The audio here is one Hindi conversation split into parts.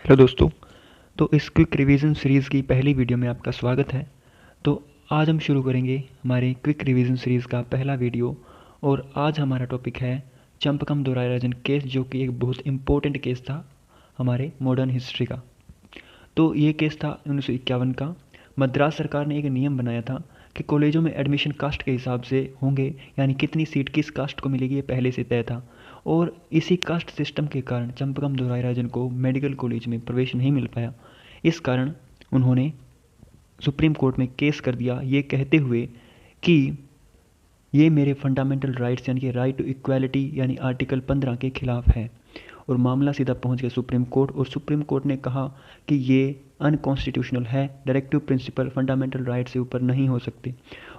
हेलो दोस्तों। तो इस क्विक रिवीजन सीरीज़ की पहली वीडियो में आपका स्वागत है। तो आज हम शुरू करेंगे हमारे क्विक रिवीजन सीरीज़ का पहला वीडियो। और आज हमारा टॉपिक है चंपकम दोरायराजन केस, जो कि एक बहुत इम्पोर्टेंट केस था हमारे मॉडर्न हिस्ट्री का। तो ये केस था 1951 का। मद्रास सरकार ने एक नियम बनाया था कि कॉलेजों में एडमिशन कास्ट के हिसाब से होंगे, यानी कितनी सीट किस कास्ट को मिलेगी ये पहले से तय था। और इसी कास्ट सिस्टम के कारण चंपकम दोरायराजन को मेडिकल कॉलेज में प्रवेश नहीं मिल पाया। इस कारण उन्होंने सुप्रीम कोर्ट में केस कर दिया, ये कहते हुए कि ये मेरे फंडामेंटल राइट्स यानी कि राइट टू इक्वालिटी यानी आर्टिकल 15 के खिलाफ है। और मामला सीधा पहुंच गया सुप्रीम कोर्ट, और सुप्रीम कोर्ट ने कहा कि ये अनकॉन्स्टिट्यूशनल है, डायरेक्टिव प्रिंसिपल फंडामेंटल राइट से ऊपर नहीं हो सकते।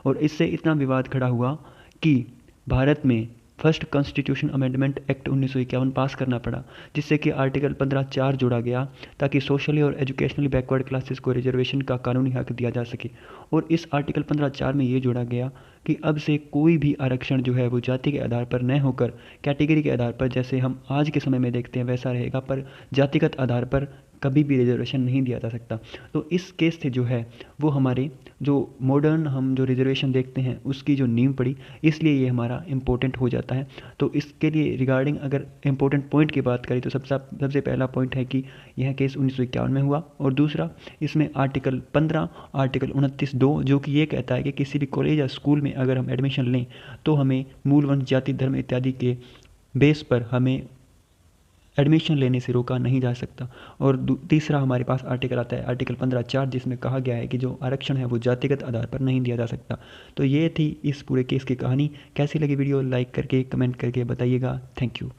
और इससे इतना विवाद खड़ा हुआ कि भारत में फर्स्ट कॉन्स्टिट्यूशन अमेंडमेंट एक्ट 1951 पास करना पड़ा, जिससे कि आर्टिकल 15(4) जोड़ा गया ताकि सोशली और एजुकेशनली बैकवर्ड क्लासेस को रिजर्वेशन का कानूनी हक दिया जा सके। और इस आर्टिकल 15(4) में ये जोड़ा गया कि अब से कोई भी आरक्षण जो है वो जाति के आधार पर न होकर कैटेगरी के आधार पर, जैसे हम आज के समय में देखते हैं वैसा रहेगा, पर जातिगत आधार पर कभी भी रिजर्वेशन नहीं दिया जा सकता। तो इस केस से जो है वो हमारे जो मॉडर्न हम जो रिजर्वेशन देखते हैं उसकी जो नींव पड़ी, इसलिए ये हमारा इम्पोर्टेंट हो जाता है। तो इसके लिए रिगार्डिंग अगर इम्पोर्टेंट पॉइंट की बात करें तो सबसे पहला पॉइंट है कि यह केस 1951 में हुआ। और दूसरा, इसमें आर्टिकल 15 आर्टिकल 29(2) जो कि ये कहता है कि किसी भी कॉलेज या स्कूल में अगर हम एडमिशन लें तो हमें मूल वंश जाति धर्म इत्यादि के बेस पर हमें एडमिशन लेने से रोका नहीं जा सकता। और तीसरा हमारे पास आर्टिकल आता है आर्टिकल 15(4), जिसमें कहा गया है कि जो आरक्षण है वो जातिगत आधार पर नहीं दिया जा सकता। तो ये थी इस पूरे केस की कहानी। कैसी लगी वीडियो, लाइक करके कमेंट करके बताइएगा। Thank you.